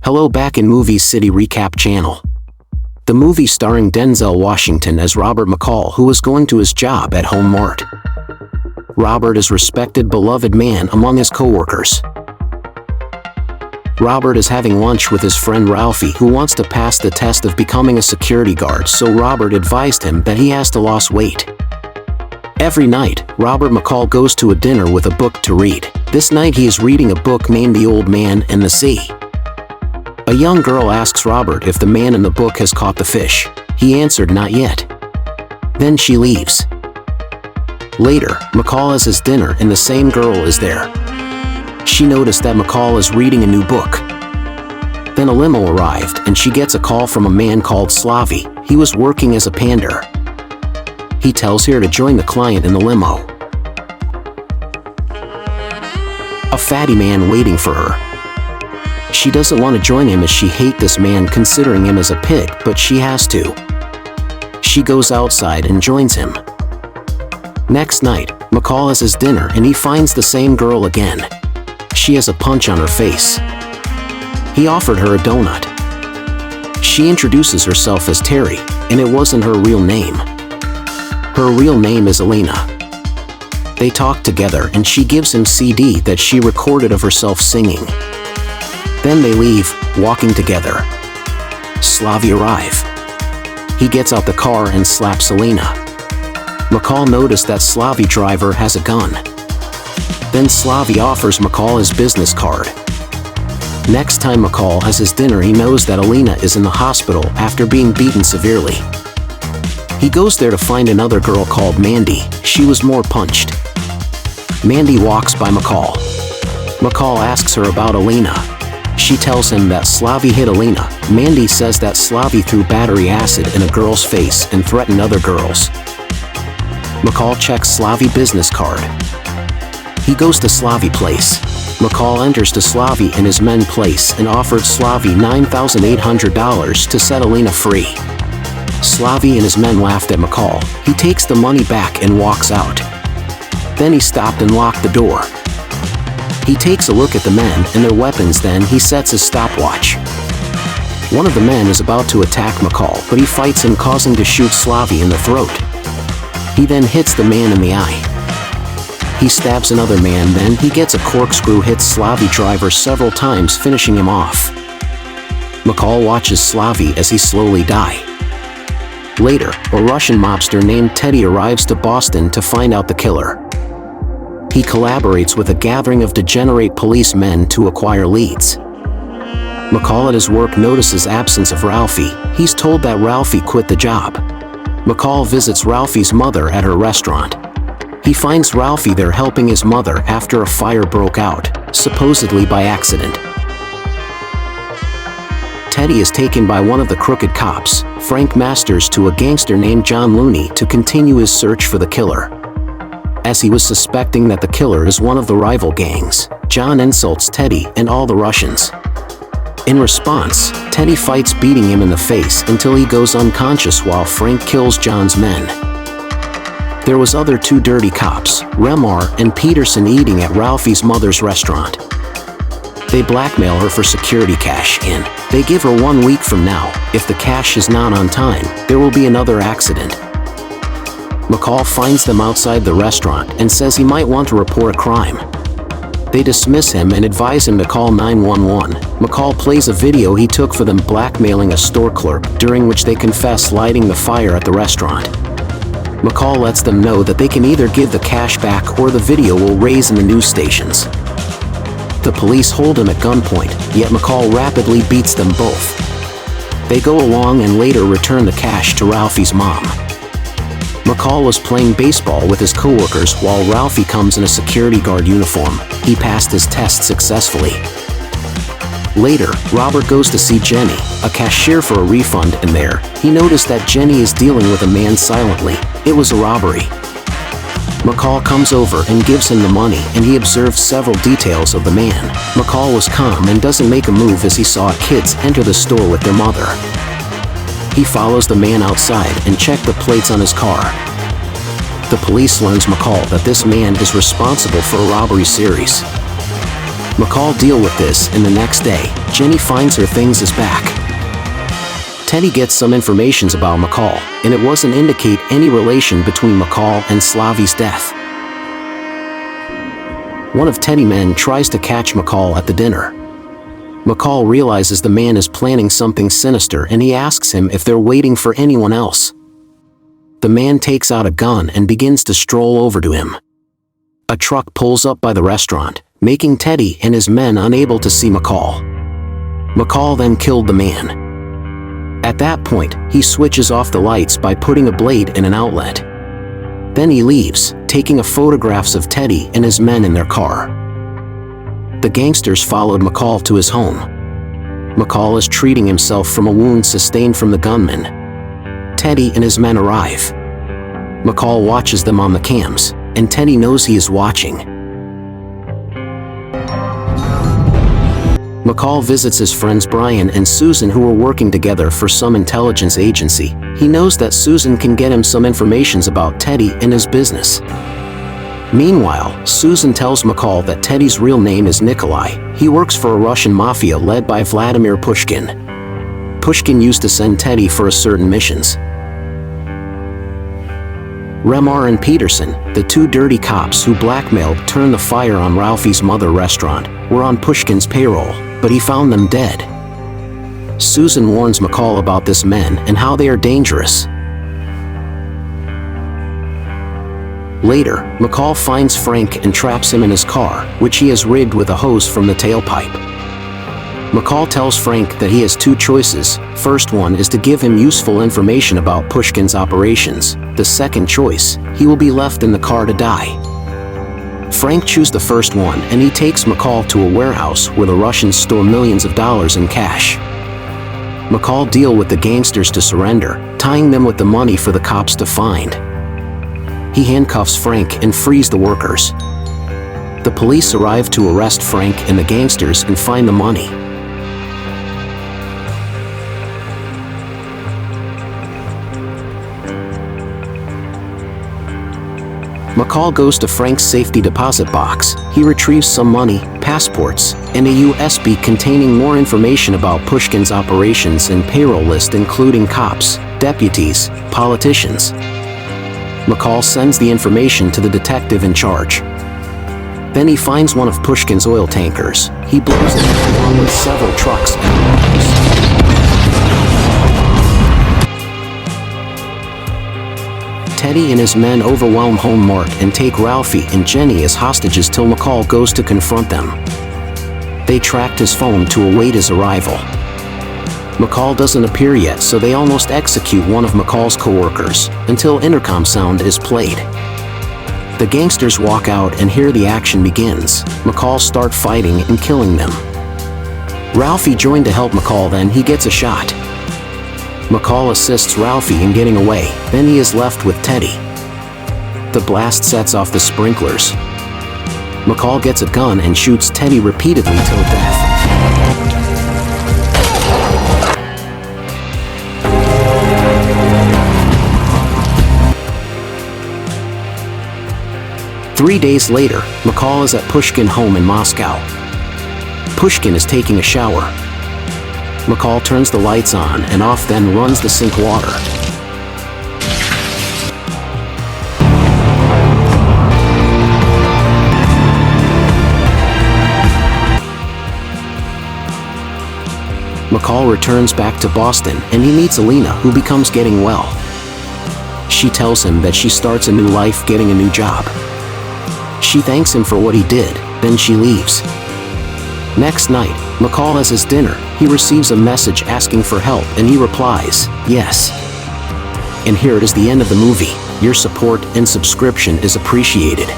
Hello, back in Movie City Recap channel. The movie starring Denzel Washington as Robert McCall, who is going to his job at Home Mart. Robert is a respected, beloved man among his co-workers. Robert is having lunch with his friend Ralphie, who wants to pass the test of becoming a security guard, so Robert advised him that he has to lose weight. Every night, Robert McCall goes to a dinner with a book to read. This night he is reading a book named The Old Man and the Sea. A young girl asks Robert if the man in the book has caught the fish. He answered not yet. Then she leaves. Later, McCall has his dinner and the same girl is there. She noticed that McCall is reading a new book. Then a limo arrived and she gets a call from a man called Slavy. He was working as a pander. He tells her to join the client in the limo. A fatty man waiting for her. She doesn't want to join him as she hates this man, considering him as a pig, but she has to. She goes outside and joins him. Next night, McCall has his dinner and he finds the same girl again. She has a punch on her face. He offered her a donut. She introduces herself as Terry, and it wasn't her real name. Her real name is Alina. They talk together and she gives him CD that she recorded of herself singing. Then they leave, walking together. Slavy arrive. He gets out the car and slaps Alina. McCall noticed that Slavy driver has a gun. Then Slavy offers McCall his business card. Next time McCall has his dinner, he knows that Alina is in the hospital after being beaten severely. He goes there to find another girl called Mandy. She was more punched. Mandy walks by McCall. McCall asks her about Alina. She tells him that Slavy hit Alina. Mandy says that Slavy threw battery acid in a girl's face and threatened other girls. McCall checks Slavy business card. He goes to Slavy place. McCall enters to Slavy and his men place and offered Slavy $9,800 to set Alina free. Slavy and his men laughed at McCall. He takes the money back and walks out. Then he stopped and locked the door. He takes a look at the men and their weapons, then he sets his stopwatch. One of the men is about to attack McCall, but he fights him, causing to shoot Slavy in the throat. He then hits the man in the eye. He stabs another man, then he gets a corkscrew, hits Slavy driver several times, finishing him off. McCall watches Slavy as he slowly die. Later, a Russian mobster named Teddy arrives to Boston to find out the killer. He collaborates with a gathering of degenerate policemen to acquire leads. McCall at his work notices absence of Ralphie. He's told that Ralphie quit the job. McCall visits Ralphie's mother at her restaurant. He finds Ralphie there helping his mother after a fire broke out, supposedly by accident. Teddy is taken by one of the crooked cops, Frank Masters, to a gangster named John Looney to continue his search for the killer. As he was suspecting that the killer is one of the rival gangs, John insults Teddy and all the Russians. In response, Teddy fights, beating him in the face until he goes unconscious while Frank kills John's men. There was other two dirty cops, Remar and Peterson, eating at Ralphie's mother's restaurant. They blackmail her for security cash and they give her 1 week from now. If the cash is not on time, there will be another accident. McCall finds them outside the restaurant and says he might want to report a crime. They dismiss him and advise him to call 911. McCall plays a video he took for them blackmailing a store clerk, during which they confess lighting the fire at the restaurant. McCall lets them know that they can either give the cash back or the video will raise in the news stations. The police hold him at gunpoint, yet McCall rapidly beats them both. They go along and later return the cash to Ralphie's mom. McCall was playing baseball with his coworkers while Ralphie comes in a security guard uniform. He passed his test successfully. Later, Robert goes to see Jenny, a cashier, for a refund, and there, he noticed that Jenny is dealing with a man silently. It was a robbery. McCall comes over and gives him the money, and he observes several details of the man. McCall was calm and doesn't make a move as he saw kids enter the store with their mother. He follows the man outside and checks the plates on his car. The police learns McCall that this man is responsible for a robbery series. McCall deal with this, and the next day, Jenny finds her things is back. Teddy gets some information about McCall, and it wasn't indicate any relation between McCall and Slavy's death. One of Teddy's men tries to catch McCall at the dinner. McCall realizes the man is planning something sinister, and he asks him if they're waiting for anyone else. The man takes out a gun and begins to stroll over to him. A truck pulls up by the restaurant, making Teddy and his men unable to see McCall. McCall then killed the man. At that point, he switches off the lights by putting a blade in an outlet. Then he leaves, taking photographs of Teddy and his men in their car. The gangsters followed McCall to his home. McCall is treating himself from a wound sustained from the gunman. Teddy and his men arrive. McCall watches them on the cams, and Teddy knows he is watching. McCall visits his friends Brian and Susan, who are working together for some intelligence agency. He knows that Susan can get him some information about Teddy and his business. Meanwhile, Susan tells McCall that Teddy's real name is Nikolai. He works for a Russian Mafia led by Vladimir Pushkin. Pushkin used to send Teddy for certain missions. Remar and Peterson, the two dirty cops who blackmailed turned the fire on Ralphie's mother restaurant, were on Pushkin's payroll, but he found them dead. Susan warns McCall about this men and how they are dangerous. Later, McCall finds Frank and traps him in his car, which he has rigged with a hose from the tailpipe. McCall tells Frank that he has two choices. First one is to give him useful information about Pushkin's operations. The second choice, he will be left in the car to die. Frank chooses the first one, and he takes McCall to a warehouse where the Russians store millions of dollars in cash. McCall deal with the gangsters to surrender, tying them with the money for the cops to find. He handcuffs Frank and frees the workers. The police arrive to arrest Frank and the gangsters and find the money. McCall goes to Frank's safety deposit box. He retrieves some money, passports, and a USB containing more information about Pushkin's operations and payroll list, including cops, deputies, politicians. McCall sends the information to the detective in charge. Then he finds one of Pushkin's oil tankers. He blows it along with several trucks and cars. Teddy and his men overwhelm Home Mart and take Ralphie and Jenny as hostages till McCall goes to confront them. They tracked his phone to await his arrival. McCall doesn't appear yet, so they almost execute one of McCall's co-workers, until intercom sound is played. The gangsters walk out and here the action begins. McCall start fighting and killing them. Ralphie joined to help McCall, then he gets a shot. McCall assists Ralphie in getting away, then he is left with Teddy. The blast sets off the sprinklers. McCall gets a gun and shoots Teddy repeatedly till death. 3 days later, McCall is at Pushkin home in Moscow. Pushkin is taking a shower. McCall turns the lights on and off, then runs the sink water. McCall returns back to Boston and he meets Alina, who becomes getting well. She tells him that she starts a new life getting a new job. She thanks him for what he did, then she leaves. Next night, McCall has his dinner. He receives a message asking for help and he replies, yes. And here it is, the end of the movie. Your support and subscription is appreciated.